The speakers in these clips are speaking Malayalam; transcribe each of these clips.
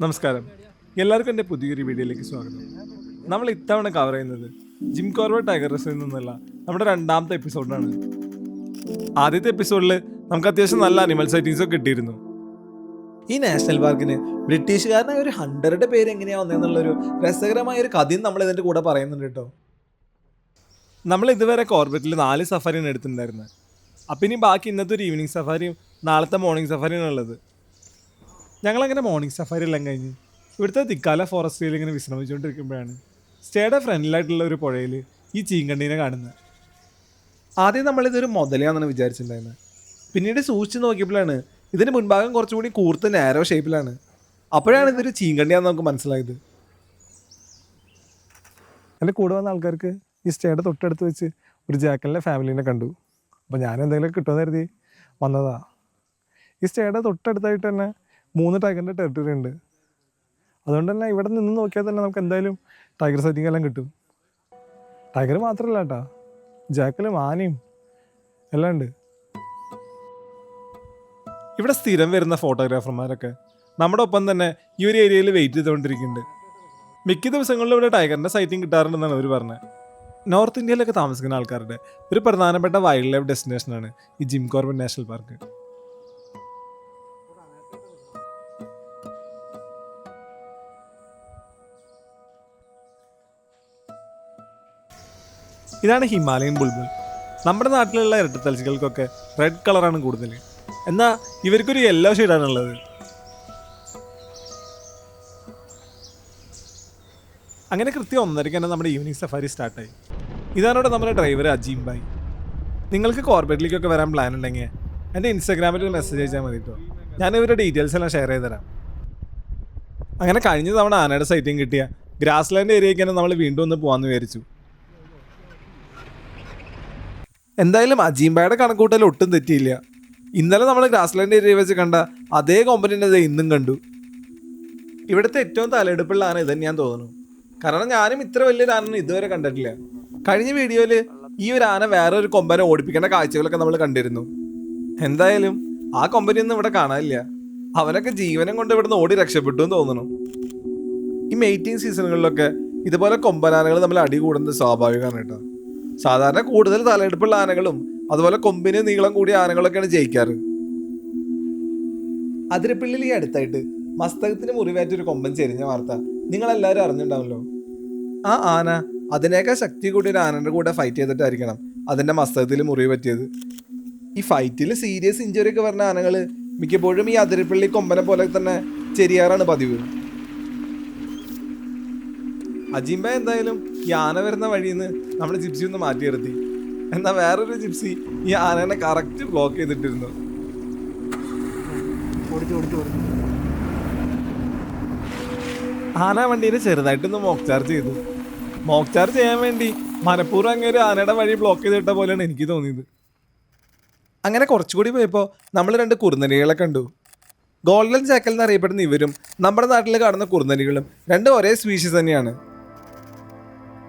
നമസ്കാരം, എല്ലാവർക്കും എൻ്റെ പുതിയൊരു വീഡിയോയിലേക്ക് സ്വാഗതം. നമ്മൾ ഇത്തവണ കവർ ചെയ്യുന്നത് ജിം കോർബറ്റ് ടൈഗർ റിസർവിൽ നിന്നുള്ള നമ്മുടെ രണ്ടാമത്തെ എപ്പിസോഡാണ്. ആദ്യത്തെ എപ്പിസോഡിൽ നമുക്ക് അത്യാവശ്യം നല്ല അനിമൽ സൈറ്റിങ്സ് ഒക്കെ കിട്ടിയിരുന്നു. ഈ നാഷണൽ പാർക്കിന് ബ്രിട്ടീഷുകാരനായ ഒരു ഹണ്ടറുടെ പേര് എങ്ങനെയാ വന്നതെന്നുള്ളൊരു രസകരമായ ഒരു കഥയും നമ്മൾ ഇതിൻ്റെ കൂടെ പറയുന്നുണ്ട് കേട്ടോ. നമ്മൾ ഇതുവരെ കോർബറ്റിൽ 4 സഫാരിയാണ് എടുത്തിട്ടുണ്ടായിരുന്നത്. അപ്പം ഇനി ബാക്കി ഇന്നത്തെ ഒരു ഈവനിങ് സഫാരിയും നാളത്തെ മോർണിംഗ് സഫാരിയാണ് ഉള്ളത്. ഞങ്ങളങ്ങനെ മോർണിംഗ് സഫാരി എല്ലാം കഴിഞ്ഞ് ഇവിടുത്തെ തിക്കാല ഫോറസ്റ്റിൽ ഇങ്ങനെ വിശ്രമിച്ചുകൊണ്ടിരിക്കുമ്പോഴാണ് സ്റ്റേയുടെ ഫ്രണ്ടിലായിട്ടുള്ള ഒരു പുഴയിൽ ഈ ചീങ്കണ്ണീനെ കാണുന്നത്. ആദ്യം നമ്മളിതൊരു മുതലയാണെന്നാണ് വിചാരിച്ചിട്ടുണ്ടായിരുന്നത്. പിന്നീട് സൂക്ഷിച്ച് നോക്കിയപ്പോഴാണ് ഇതിന് മുൻഭാഗം കുറച്ചുകൂടി കൂർത്ത് നാരോ ഷേപ്പിലാണ്. അപ്പോഴാണ് ഇതൊരു ചീങ്കണ്ണിയാന്ന് നമുക്ക് മനസ്സിലായത്. എൻ്റെ കൂടെ വന്ന ആൾക്കാർക്ക് ഈ സ്റ്റേയുടെ തൊട്ടടുത്ത് വെച്ച് ഒരു ജാക്കലിൻ്റെ ഫാമിലീനെ കണ്ടു. അപ്പോൾ ഞാൻ എന്തെങ്കിലും കിട്ടുമെന്ന് കരുതി വന്നതാ. ഈ സ്റ്റേയുടെ തൊട്ടടുത്തായിട്ട് തന്നെ 3 ടൈഗറിൻ്റെ ടെറിട്ടറി ഉണ്ട്. അതുകൊണ്ട് തന്നെ ഇവിടെ നിന്ന് നോക്കിയാൽ തന്നെ നമുക്ക് എന്തായാലും ടൈഗർ സൈറ്റിംഗ് എല്ലാം കിട്ടും. ടൈഗർ മാത്രമല്ല കേട്ടോ, ജാക്കലും ആനയും എല്ലാം ഉണ്ട്. ഇവിടെ സ്ഥിരം വരുന്ന ഫോട്ടോഗ്രാഫർമാരൊക്കെ നമ്മുടെ ഒപ്പം തന്നെ ഈ ഒരു ഏരിയയിൽ വെയിറ്റ് ചെയ്തുകൊണ്ടിരിക്കുന്നുണ്ട്. മിക്ക ദിവസങ്ങളിലും ഇവിടെ ടൈഗറിൻ്റെ സൈറ്റിംഗ് കിട്ടാറുണ്ടെന്നാണ് അവർ പറഞ്ഞത്. നോർത്ത് ഇന്ത്യയിലൊക്കെ താമസിക്കുന്ന ആൾക്കാരുടെ ഒരു പ്രധാനപ്പെട്ട വൈൽഡ് ലൈഫ് ഡെസ്റ്റിനേഷനാണ് ഈ ജിം കോർബറ്റ് നാഷണൽ പാർക്ക്. ഇതാണ് ഹിമാലയൻ ബുൾബുൾ. നമ്മുടെ നാട്ടിലുള്ള ഇരട്ടത്തലച്ചികൾക്കൊക്കെ റെഡ് കളറാണ് കൂടുതൽ, എന്നാൽ ഇവർക്കൊരു യെല്ലോ ഷെയ്ഡാണുള്ളത്. അങ്ങനെ കൃത്യം 1:30 തന്നെ നമ്മുടെ ഈവനിങ് സഫാരി സ്റ്റാർട്ടായി. ഇതാണോടെ നമ്മുടെ ഡ്രൈവർ അജീം ഭായ്. നിങ്ങൾക്ക് കോർബറ്റിലേക്കൊക്കെ വരാൻ പ്ലാൻ ഉണ്ടെങ്കിൽ എൻ്റെ ഇൻസ്റ്റാഗ്രാമിൽ ഒരു മെസ്സേജ് അയച്ചാൽ മതി കേട്ടോ. ഞാൻ ഇവരുടെ ഡീറ്റെയിൽസ് എല്ലാം ഷെയർ ചെയ്ത് തരാം. അങ്ങനെ കഴിഞ്ഞ തവണ ആനയുടെ സൈറ്റിങ് കിട്ടിയ ഗ്രാസ് ലാൻഡ് ഏരിയയ്ക്ക് തന്നെ നമ്മൾ വീണ്ടും ഒന്ന് പോകാമെന്ന് വിചാരിച്ചു. എന്തായാലും അജീംബായുടെ കണക്കൂട്ടൽ ഒട്ടും തെറ്റിയില്ല. ഇന്നലെ നമ്മൾ ഗ്രാസ്ലാൻഡ് ഏരിയ വെച്ച് കണ്ട അതേ കോമ്പറ്റിൻ്റെ ഇന്നും കണ്ടു. ഇവിടുത്തെ ഏറ്റവും തലയെടുപ്പുള്ള ആന ഇതെന്ന് ഞാൻ തോന്നുന്നു. കാരണം ഞാനും ഇത്ര വലിയൊരു ആന ഇതുവരെ കണ്ടിട്ടില്ല. കഴിഞ്ഞ വീഡിയോയിൽ ഈ ഒരു ആന വേറൊരു കൊമ്പനെ ഓടിപ്പിക്കേണ്ട കാഴ്ചകളൊക്കെ നമ്മൾ കണ്ടിരുന്നു. എന്തായാലും ആ കൊമ്പനിയൊന്നും ഇവിടെ കാണാനില്ല. അവനൊക്കെ ജീവനം കൊണ്ട് ഇവിടുന്ന് ഓടി രക്ഷപ്പെട്ടു എന്ന് തോന്നുന്നു. ഈ മെയ്റ്റിംഗ് സീസണുകളിലൊക്കെ ഇതുപോലെ കൊമ്പനാനകൾ നമ്മൾ അടി കൂടുന്നത് സ്വാഭാവികമാണ് കേട്ടോ. സാധാരണ കൂടുതൽ തലയെടുപ്പുള്ള ആനകളും അതുപോലെ കൊമ്പിന് നീളം കൂടിയ ആനകളൊക്കെയാണ് ജയിക്കാറ്. അതിരപ്പള്ളിയിൽ ഈ അടുത്തായിട്ട് മസ്തകത്തിന് മുറിവേറ്റൊരു കൊമ്പൻ ചെരിഞ്ഞ വാർത്ത നിങ്ങളെല്ലാവരും അറിഞ്ഞിട്ടുണ്ടാവല്ലോ. ആ ആന അതിനേക്കാൾ ശക്തി കൂടിയ ഒരു ആനയുടെ കൂടെ ഫൈറ്റ് ചെയ്തിട്ടായിരിക്കണം അതിൻ്റെ മസ്തകത്തിൽ മുറിവ് പറ്റിയത്. ഈ ഫൈറ്റിൽ സീരിയസ് ഇഞ്ചുറി ഒക്കെ പറഞ്ഞ ആനകൾ മിക്കപ്പോഴും ഈ അതിരപ്പള്ളി കൊമ്പനെ പോലെ തന്നെ ചെരിയാറാണ് പതിവ്. അജീംബ എന്തായാലും ഈ ആന വരുന്ന വഴിയിൽ നിന്ന് നമ്മുടെ ജിപ്സി ഒന്ന് മാറ്റി നിർത്തി. എന്നാൽ വേറൊരു ജിപ്സി ഈ ആനനെ കറക്റ്റ് ബ്ലോക്ക് ചെയ്തിട്ടിരുന്നു. ആന വണ്ടീനെ ചെറുതായിട്ടൊന്ന് മോക്ക് ചാർജ് ചെയ്തു. മോക്ക് ചാർജ് ചെയ്യാൻ വേണ്ടി മനഃപൂർവ്വം അങ്ങനെ ആനയുടെ വഴി ബ്ലോക്ക് ചെയ്തിട്ട പോലെയാണ് എനിക്ക് തോന്നിയത്. അങ്ങനെ കുറച്ചുകൂടി പോയപ്പോൾ നമ്മൾ 2 കുറുനരികളെ കണ്ടു. ഗോൾഡൻ ജാക്കൽ എന്നറിയപ്പെടുന്ന ഇവരും നമ്മുടെ നാട്ടിൽ കാണുന്ന കുറുനരികളും രണ്ടും ഒരേ സ്പീഷീസ് തന്നെയാണ്.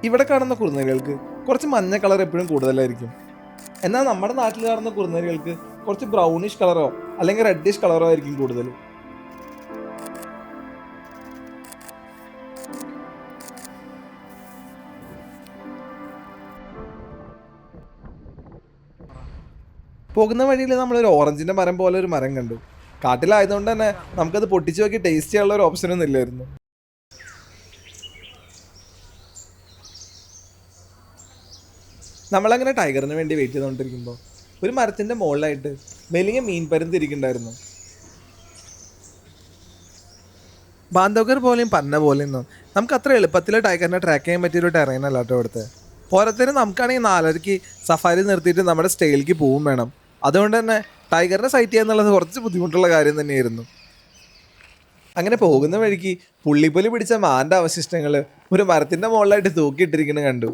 ഇവിടെ കാണുന്ന കുറുനരികൾക്ക് കുറച്ച് മഞ്ഞ കളർ എപ്പോഴും കൂടുതലായിരിക്കും. എന്നാൽ നമ്മുടെ നാട്ടിൽ കാണുന്ന കുറുനരികൾക്ക് കുറച്ച് ബ്രൗണിഷ് കളറോ അല്ലെങ്കിൽ റെഡിഷ് കളറോ ആയിരിക്കും കൂടുതൽ. പോകുന്ന വഴിയിൽ നമ്മളൊരു ഓറഞ്ചിൻ്റെ മരം പോലെ ഒരു മരം കണ്ടു. കാട്ടിലായതുകൊണ്ട് തന്നെ നമുക്കത് പൊട്ടിച്ചു നോക്കി ടേസ്റ്റ് ചെയ്യാനുള്ള ഒരു ഓപ്ഷനൊന്നും ഇല്ലായിരുന്നു. നമ്മളങ്ങനെ ടൈഗറിന് വേണ്ടി വെയിറ്റ് ചെയ്തുകൊണ്ടിരിക്കുമ്പോൾ ഒരു മരത്തിൻ്റെ മുകളിലായിട്ട് വലിയ മീൻ പരുന്തിരിക്കുന്നുണ്ടായിരുന്നു. ബാന്ധവഗർ പോലെയും പന്ന പോലെയൊന്നും നമുക്ക് അത്ര എളുപ്പത്തിൽ ടൈഗറിനെ ട്രാക്ക് ചെയ്യാൻ പറ്റിയൊരു ടെറൈൻ അല്ല കേട്ടോ ഇവിടുത്തെ. പോരത്തിന് നമുക്കാണെങ്കിൽ 4:30 സഫാരി നിർത്തിയിട്ട് നമ്മുടെ സ്റ്റേയിലേക്ക് പോവും വേണം. അതുകൊണ്ട് തന്നെ ടൈഗറിനെ സൈറ്റ് ചെയ്യുക എന്നുള്ളത് കുറച്ച് ബുദ്ധിമുട്ടുള്ള കാര്യം തന്നെയായിരുന്നു. അങ്ങനെ പോകുന്ന വഴിക്ക് പുള്ളിപ്പൊലി പിടിച്ച മാൻ്റെ അവശിഷ്ടങ്ങൾ ഒരു മരത്തിൻ്റെ മുകളിലായിട്ട് തൂക്കിയിട്ടിരിക്കുന്നത് കണ്ടു.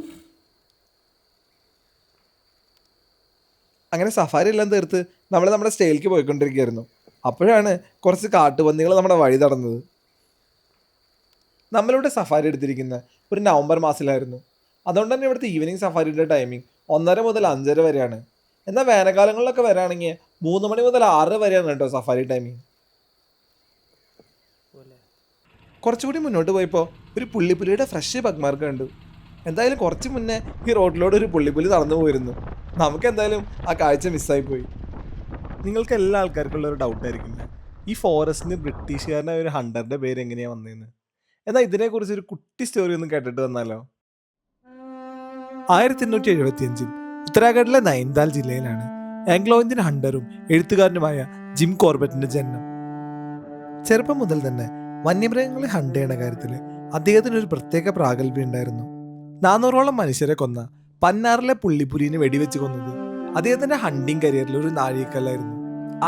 അങ്ങനെ സഫാരി എല്ലാം തീർത്ത് നമ്മൾ നമ്മുടെ സ്റ്റേയിലേക്ക് പോയിക്കൊണ്ടിരിക്കുകയായിരുന്നു. അപ്പോഴാണ് കുറച്ച് കാട്ടുപന്നികൾ നമ്മുടെ വഴി തടഞ്ഞത്. നമ്മളിവിടെ സഫാരി എടുത്തിരിക്കുന്ന ഒരു നവംബർ മാസത്തിലായിരുന്നു. അതുകൊണ്ട് തന്നെ ഇവിടുത്തെ ഈവനിങ് സഫാരിയുടെ ടൈമിംഗ് 1:30 മുതൽ 5:30 വരെയാണ്. എന്നാൽ വേനൽക്കാലങ്ങളിലൊക്കെ വരാണെങ്കിൽ 3 മണി മുതൽ 6 വരെയാണ് കേട്ടോ സഫാരി ടൈമിംഗ്. കുറച്ചുകൂടി മുന്നോട്ട് പോയപ്പോൾ ഒരു പുള്ളിപ്പുലിയുടെ ഫ്രഷ് പഗ്മാർക്ക് കണ്ടു. എന്തായാലും കുറച്ച് മുന്നേ ഈ റോഡിലൂടെ ഒരു പുള്ളിപ്പുലി നടന്നു പോയിരുന്നു. നമുക്ക് എന്തായാലും ആ കാഴ്ച മിസ്സായിപ്പോയി. നിങ്ങൾക്ക് എല്ലാ ആൾക്കാർക്കുള്ള ഒരു ഡൗട്ടായിരിക്കില്ല, ഈ ഫോറസ്റ്റിന് ബ്രിട്ടീഷുകാരൻ്റെ ഒരു ഹണ്ടറിൻ്റെ പേര് എങ്ങനെയാണ് വന്നതെന്ന്. എന്നാൽ ഇതിനെക്കുറിച്ച് ഒരു കുട്ടി സ്റ്റോറി ഒന്ന് കേട്ടിട്ട് വന്നാലോ? 1875 ഉത്തരാഖണ്ഡിലെ നൈനിതാൽ ജില്ലയിലാണ് ആംഗ്ലോ ഇന്ത്യൻ ഹണ്ടറും എഴുത്തുകാരനുമായ ജിം കോർബറ്റിന്റെ ജനനം. ചെറുപ്പം മുതൽ തന്നെ വന്യമൃഗങ്ങളെ ഹണ്ട് ചെയ്യുന്ന കാര്യത്തിൽ അദ്ദേഹത്തിന് ഒരു പ്രത്യേക പ്രാഗൽഭ്യം ഉണ്ടായിരുന്നു. 400ഓളം മനുഷ്യരെ കൊന്ന പന്നാറിലെ പുള്ളിപ്പുലിനെ വെടിവെച്ച് കൊന്നത് അദ്ദേഹത്തിന്റെ ഹണ്ടിങ് കരിയറിൽ ഒരു നാഴികക്കല്ലായിരുന്നു.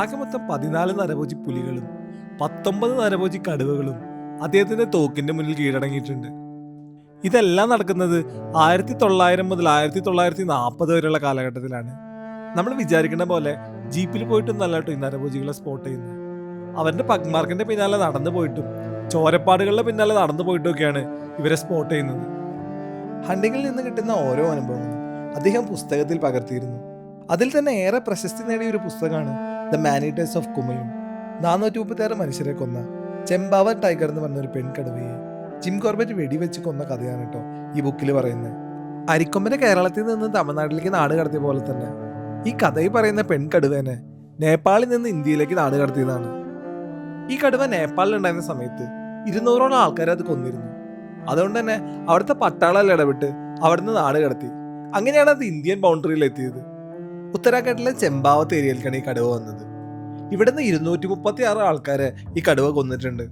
ആകെ മൊത്തം 14 നരഭോജി പുലികളും 19 നരഭോജി കടുവകളും അദ്ദേഹത്തിന്റെ തോക്കിന്റെ മുന്നിൽ കീഴടങ്ങിയിട്ടുണ്ട്. ഇതെല്ലാം നടക്കുന്നത് 1900 മുതൽ 1940 വരെയുള്ള കാലഘട്ടത്തിലാണ്. നമ്മൾ വിചാരിക്കുന്ന പോലെ ജീപ്പിൽ പോയിട്ടും നല്ല കേട്ടോ ഈ നരഭോജികളെ സ്പോട്ട് ചെയ്യുന്നത്. അവരുടെ പഗ്മാർക്കിന്റെ പിന്നാലെ നടന്നു പോയിട്ടും ചോരപ്പാടുകളുടെ പിന്നാലെ നടന്നു പോയിട്ടും ഒക്കെയാണ് ഇവരെ സ്പോട്ട് ചെയ്യുന്നത്. ഹണ്ടിങ്ങിൽ നിന്ന് കിട്ടുന്ന ഓരോ അനുഭവങ്ങളും അദ്ദേഹം പുസ്തകത്തിൽ പകർത്തിയിരുന്നു. അതിൽ തന്നെ ഏറെ പ്രശസ്തി നേടിയ ഒരു പുസ്തകമാണ് ദ മാനിറ്റേഴ്സ് ഓഫ് കുമയൂൺ. 436 മനുഷ്യരെ കൊന്ന ചെമ്പാവർ ടൈഗർ എന്ന് പറഞ്ഞൊരു പെൺകടുവയെ ജിം കോർബറ്റ് വെടിവെച്ച് കൊന്ന കഥയാണ് കേട്ടോ ഈ ബുക്കിൽ പറയുന്നത്. അരിക്കൊമ്പനെ കേരളത്തിൽ നിന്ന് തമിഴ്നാട്ടിലേക്ക് നാട് കടത്തിയ പോലെ തന്നെ ഈ കഥയിൽ പറയുന്ന പെൺകടുവേനെ നേപ്പാളിൽ നിന്ന് ഇന്ത്യയിലേക്ക് നാട് കടത്തിയതാണ്. ഈ കടുവ നേപ്പാളിൽ ഉണ്ടായിരുന്ന സമയത്ത് 200ഓളം ആൾക്കാരെ അത് കൊന്നിരുന്നു. അതുകൊണ്ട് തന്നെ അവിടുത്തെ പട്ടാളം ഇടപെട്ട് അവിടുന്ന് നാട് കടത്തി. അങ്ങനെയാണ് അത് ഇന്ത്യൻ ബൗണ്ടറിയിൽ എത്തിയത്. ഉത്തരാഖണ്ഡിലെ ചെമ്പാവത്ത് ഏരിയയിലേക്കാണ് ഈ കടുവ വന്നത്. ഇവിടുന്ന് 236 ആൾക്കാരെ ഈ കടുവ കൊന്നിട്ടുണ്ട്.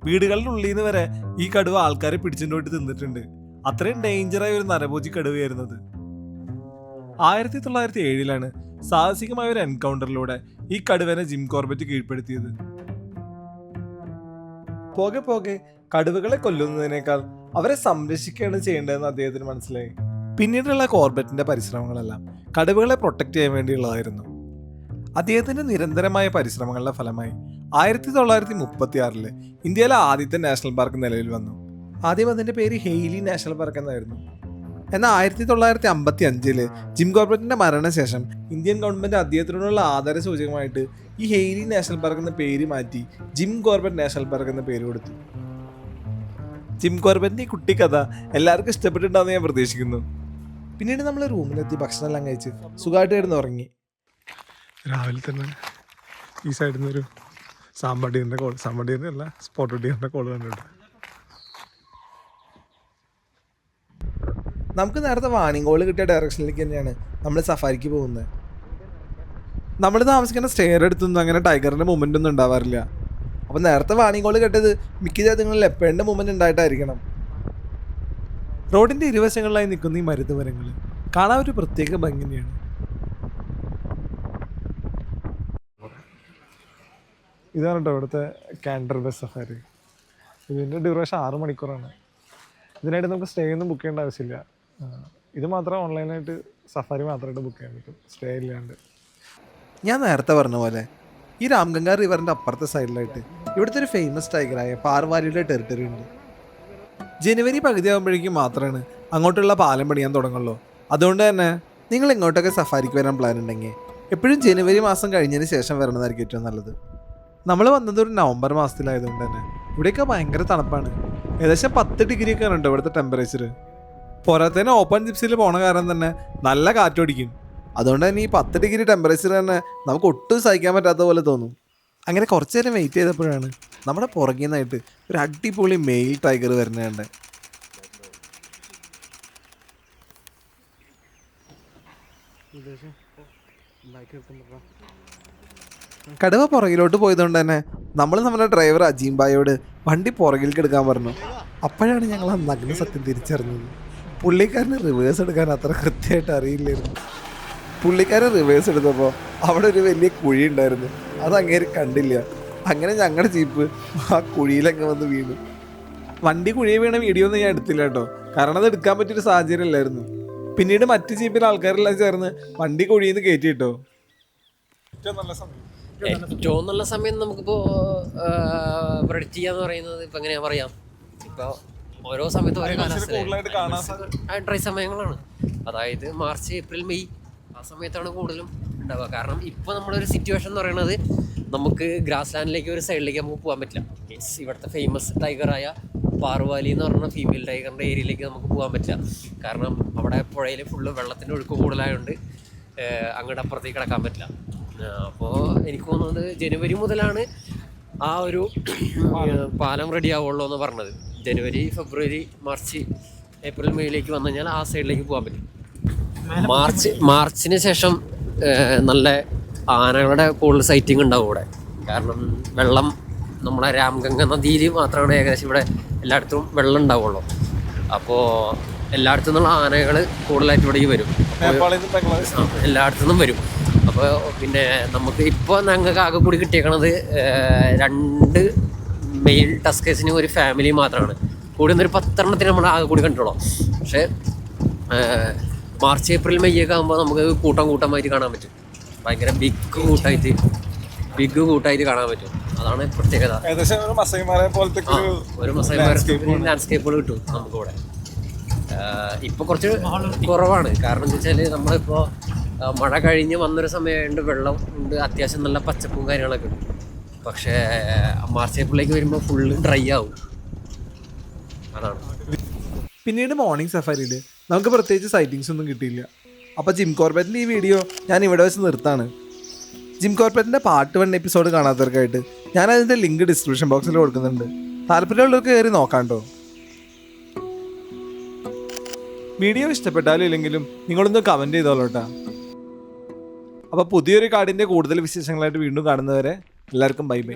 വീടുകളുടെ ഉള്ളിൽ നിന്ന് വരെ ഈ കടുവ ആൾക്കാരെ പിടിച്ചുകൊണ്ടുപോയിട്ട് തിന്നിട്ടുണ്ട്. അത്രയും ഡേഞ്ചറായ ഒരു നരഭോജി കടുവയായിരുന്നത്. 1907 സാഹസികമായ ഒരു എൻകൗണ്ടറിലൂടെ ഈ കടുവനെ ജിം കോർബറ്റ് കീഴ്പ്പെടുത്തിയത്. പോകെ പോകെ കടുവകളെ കൊല്ലുന്നതിനേക്കാൾ അവരെ സംരക്ഷിക്കുകയാണ് ചെയ്യേണ്ടതെന്ന് അദ്ദേഹത്തിന് മനസ്സിലായി. പിന്നീടുള്ള കോർബറ്റിന്റെ പരിശ്രമങ്ങളെല്ലാം കടുവകളെ പ്രൊട്ടക്ട് ചെയ്യാൻ വേണ്ടിയുള്ളതായിരുന്നു. അദ്ദേഹത്തിന്റെ നിരന്തരമായ പരിശ്രമങ്ങളുടെ ഫലമായി 1936 ഇന്ത്യയിലെ ആദ്യത്തെ നാഷണൽ പാർക്ക് നിലവിൽ വന്നു. ആദ്യം അതിന്റെ പേര് ഹെയ്ലി നാഷണൽ പാർക്ക് എന്നായിരുന്നു. എന്നാൽ 1955 ജിം കോർബറ്റിന്റെ മരണശേഷം ഇന്ത്യൻ ഗവൺമെന്റ് അദ്ദേഹത്തിനോടുള്ള ആദര സൂചകമായിട്ട് ഈ ഹെയ്ലി നാഷണൽ പാർക്ക് എന്ന പേര് മാറ്റി ജിം കോർബറ്റ് നാഷണൽ പാർക്ക് എന്ന പേര് കൊടുത്തു. ജിം കോർബറ്റിന്റെ ഈ കുട്ടിക്കഥ എല്ലാവർക്കും ഇഷ്ടപ്പെട്ടിട്ടുണ്ടാകുന്ന ഞാൻ പ്രതീക്ഷിക്കുന്നു. പിന്നീട് നമ്മൾ റൂമിലെത്തി ഭക്ഷണം എല്ലാം കഴിച്ച് സുഖമായിട്ട് കിടന്ന് ഉറങ്ങി. രാവിലെ തന്നെ ഈ സൈഡിൽ നിന്നൊരു സാമ്പാടിയറിൻ്റെ കോൾ, സാമ്പാടിയറിൻ്റെ അല്ല സ്പോട്ട് ഡിയറിൻ്റെ കോൾ കണ്ടിട്ടുണ്ട്. നമുക്ക് നേരത്തെ വാണിംഗ് കോൾ കിട്ടിയ ഡയറക്ഷനിലേക്ക് തന്നെയാണ് നമ്മൾ സഫാരിക്ക് പോകുന്നത്. നമ്മൾ താമസിക്കുന്ന സ്റ്റെയർ എടുത്തൊന്നും അങ്ങനെ ടൈഗറിൻ്റെ മൂവ്മെൻ്റ് ഒന്നും ഉണ്ടാവാറില്ല. അപ്പോൾ നേരത്തെ വാണിംഗ് കോൾ കേട്ടത് മിക്ക ജാതികളിൽ ലെപ്പേഡിൻ്റെ മൂവ്മെൻ്റ് ഉണ്ടായിട്ടായിരിക്കണം. റോഡിൻ്റെ ഇരുവശങ്ങളിലായി നിൽക്കുന്ന ഈ മരുന്ന് മരങ്ങൾ കാണാൻ ഒരു പ്രത്യേക ഭംഗി തന്നെയാണ്. ഇതാണ് കേട്ടോ ഇവിടുത്തെ കാൻഡർബസ് സഫാരി. ഇതിൻ്റെ ഡ്യൂറേഷൻ 6 മണിക്കൂറാണ്. ഇതിനായിട്ട് നമുക്ക് സ്റ്റേ ഒന്നും ബുക്ക് ചെയ്യേണ്ട ആവശ്യമില്ല. ഇത് മാത്രം ഓൺലൈനായിട്ട് സഫാരി മാത്രമായിട്ട് ബുക്ക് ചെയ്യാൻ പറ്റും, സ്റ്റേ ഇല്ലാണ്ട്. ഞാൻ നേരത്തെ പറഞ്ഞ പോലെ ഈ രാംഗംഗ റിവറിൻ്റെ അപ്പുറത്തെ സൈഡിലായിട്ട് ഇവിടുത്തെ ഒരു ഫേമസ് ടൈഗറായ പാർവാലിയുടെ ടെറിട്ടറി ഉണ്ട്. ജനുവരി പകുതി ആകുമ്പോഴേക്കും മാത്രമാണ് അങ്ങോട്ടുള്ള പാലം പണിയാൻ തുടങ്ങുള്ളൂ. അതുകൊണ്ട് തന്നെ നിങ്ങൾ ഇങ്ങോട്ടൊക്കെ സഫാരിക്ക് വരാൻ പ്ലാൻ ഉണ്ടെങ്കിൽ എപ്പോഴും ജനുവരി മാസം കഴിഞ്ഞതിന് ശേഷം വരണതായിരിക്കും ഏറ്റവും നല്ലത്. നമ്മൾ വന്നത് ഒരു നവംബർ മാസത്തിലായതുകൊണ്ട് തന്നെ ഇവിടെയൊക്കെ ഭയങ്കര തണുപ്പാണ്. ഏകദേശം 10 ഡിഗ്രി ഒക്കെ ഉണ്ട് ഇവിടുത്തെ ടെമ്പറേച്ചർ. പോരാത്തതിന് ഓപ്പൺ ജിപ്സിൽ പോണ കാരണം തന്നെ നല്ല കാറ്റോടിക്കും. അതുകൊണ്ട് തന്നെ ഈ 10 ഡിഗ്രി ടെമ്പറേച്ചർ തന്നെ നമുക്ക് ഒട്ടും സഹിക്കാൻ പറ്റാത്ത പോലെ തോന്നും. അങ്ങനെ കുറച്ച് നേരം വെയിറ്റ് ചെയ്തപ്പോഴാണ് നമ്മുടെ പുറകിൽ നിന്നായിട്ട് ഒരു അടിപൊളി മെയിൽ ടൈഗർ വരുന്നുണ്ട്. കടുവ പുറകിലോട്ട് പോയതുകൊണ്ട് തന്നെ നമ്മൾ നമ്മുടെ ഡ്രൈവർ അജീംബായോട് വണ്ടി പുറകിലേക്ക് എടുക്കാൻ പറഞ്ഞു. അപ്പോഴാണ് ഞങ്ങൾ ആ നഗ്ന സത്യം തിരിച്ചറിഞ്ഞത്. പുള്ളിക്കാരന് റിവേഴ്സ് എടുക്കാൻ അത്ര കൃത്യമായിട്ട് അറിയില്ലായിരുന്നു. പുള്ളിക്കാരൻ റിവേഴ്സ് എടുത്തപ്പോൾ അവിടെ ഒരു വലിയ കുഴി ഉണ്ടായിരുന്നു. അത് അങ്ങേര് കണ്ടില്ല. അങ്ങനെ ഞങ്ങളുടെ ജീപ്പ് ആ കുഴിയിലങ്ങ് വന്ന് വീണു. വണ്ടി കുഴിയിൽ വീണ വീഡിയോ ഒന്നും ഞാൻ എടുത്തില്ല കേട്ടോ, കാരണം അത് എടുക്കാൻ പറ്റിയൊരു സാഹചര്യം അല്ലായിരുന്നു. പിന്നീട് മറ്റ് ജീപ്പിലെ ആൾക്കാരെല്ലാം ചേർന്ന് വണ്ടി കുഴിയിൽ നിന്ന് കയറ്റി കിട്ടോ. ഏറ്റവും നല്ല സമയം നമുക്കിപ്പോൾ പ്രൊഡിക്റ്റ് ചെയ്യാന്ന് പറയുന്നത് ഇപ്പം എങ്ങനെയാ പറയാം, ഇപ്പോൾ ഓരോ സമയത്ത് ഓരോ കാലാവസ്ഥ ഡ്രൈ സമയങ്ങളാണ്. അതായത് മാർച്ച്, ഏപ്രിൽ, മെയ് ആ സമയത്താണ് കൂടുതലും ഉണ്ടാവുക. കാരണം ഇപ്പോൾ നമ്മളൊരു സിറ്റുവേഷൻ എന്ന് പറയുന്നത് നമുക്ക് ഗ്രാസ് ലാൻഡിലേക്ക് ഒരു സൈഡിലേക്ക് നമുക്ക് പോകാൻ പറ്റില്ല. മീൻസ് ഇവിടുത്തെ ഫേമസ് ടൈഗറായ പാർവാലി എന്ന് പറഞ്ഞ ഫീമെയിൽ ടൈഗറിൻ്റെ ഏരിയയിലേക്ക് നമുക്ക് പോകാൻ പറ്റില്ല. കാരണം അവിടെ പുഴയിൽ ഫുള്ള് വെള്ളത്തിൻ്റെ ഒഴുക്ക് കൂടുതലായതുകൊണ്ട് അങ്ങോട്ട് അപ്പുറത്തേക്ക് കിടക്കാൻ പറ്റില്ല. അപ്പോൾ എനിക്ക് തോന്നുന്നത് ജനുവരി മുതലാണ് ആ ഒരു പാലം റെഡി ആവുള്ളൂ എന്ന് പറഞ്ഞത്. ജനുവരി, ഫെബ്രുവരി, മാർച്ച്, ഏപ്രിൽ, മെയ്യിലേക്ക് വന്നു കഴിഞ്ഞാൽ ആ സൈഡിലേക്ക് പോകാൻ പറ്റും. മാർച്ചിന് ശേഷം നല്ല ആനകളുടെ കൂടുതൽ സൈറ്റിംഗ് ഉണ്ടാവും ഇവിടെ. കാരണം വെള്ളം നമ്മുടെ രാംഗംഗ നദിയിൽ മാത്രമാണ് ഏകദേശം ഇവിടെ എല്ലായിടത്തും വെള്ളം ഉണ്ടാവുള്ളൂ. അപ്പോൾ എല്ലായിടത്തു നിന്നുള്ള ആനകൾ കൂടുതലായിട്ട് ഇവിടേക്ക് വരും. എല്ലായിടത്തു നിന്നും വരും. അപ്പോൾ പിന്നെ നമുക്ക് ഇപ്പോൾ ഞങ്ങൾക്ക് ആകെ കൂടി കിട്ടിയേക്കണത് 2 മെയിൽ ടസ്കേഴ്സിന് ഒരു ഫാമിലി മാത്രമാണ്. കൂടുന്നൊരു 10 എണ്ണത്തിന് നമ്മൾ ആകെ കൂടി കണ്ടിട്ടുള്ളൂ. പക്ഷേ മാർച്ച്, ഏപ്രിൽ, മെയ് ഒക്കെ ആകുമ്പോൾ നമുക്ക് കൂട്ടമായിട്ട് കാണാൻ പറ്റും. ഭയങ്കര ബിഗ് കൂട്ടായിട്ട് കാണാൻ പറ്റും. അതാണ് പ്രത്യേകത. ഒരു മസൈമാർ ലാൻഡ്സ്കേപ്പുകൾ കിട്ടും നമുക്കിവിടെ. ഇപ്പോൾ കുറച്ച് കുറവാണ്. കാരണം എന്താ വെച്ചാൽ നമ്മളിപ്പോൾ മഴ കഴിഞ്ഞ് വന്നൊരു സമയമായതുകൊണ്ട് വെള്ളം ഉണ്ട്, അത്യാവശ്യം നല്ല പച്ചപ്പും കാര്യങ്ങളൊക്കെ ഉണ്ട്. പക്ഷേ മാർച്ച്, ഏപ്രിലേക്ക് വരുമ്പോൾ ഫുള്ള് ഡ്രൈ ആവും. അതാണ്. പിന്നീട് മോർണിംഗ് സഫാരിയിൽ നമുക്ക് പ്രത്യേകിച്ച് സൈറ്റിങ്സ് ഒന്നും കിട്ടിയില്ല. അപ്പോൾ ജിം കോർബറ്റിൻ്റെ ഈ വീഡിയോ ഞാൻ ഇവിടെ വെച്ച് നിർത്താണ്. ജിം കോർബറ്റിൻ്റെ പാർട്ട് 1 എപ്പിസോഡ് കാണാത്തവർക്കായിട്ട് ഞാൻ അതിൻ്റെ ലിങ്ക് ഡിസ്ക്രിപ്ഷൻ ബോക്സിൽ കൊടുക്കുന്നുണ്ട്. താല്പര്യമുള്ളവർക്ക് കയറി നോക്കാം കേട്ടോ. വീഡിയോ ഇഷ്ടപ്പെട്ടാലും ഇല്ലെങ്കിലും നിങ്ങളൊന്ന് കമൻറ്റ് ചെയ്തോളൂ കേട്ടോ. അപ്പോൾ പുതിയൊരു കാർഡിൻ്റെ കൂടുതൽ വിശേഷങ്ങളായിട്ട് വീണ്ടും കാണുന്നവരെ എല്ലാവർക്കും ബൈ ബൈ.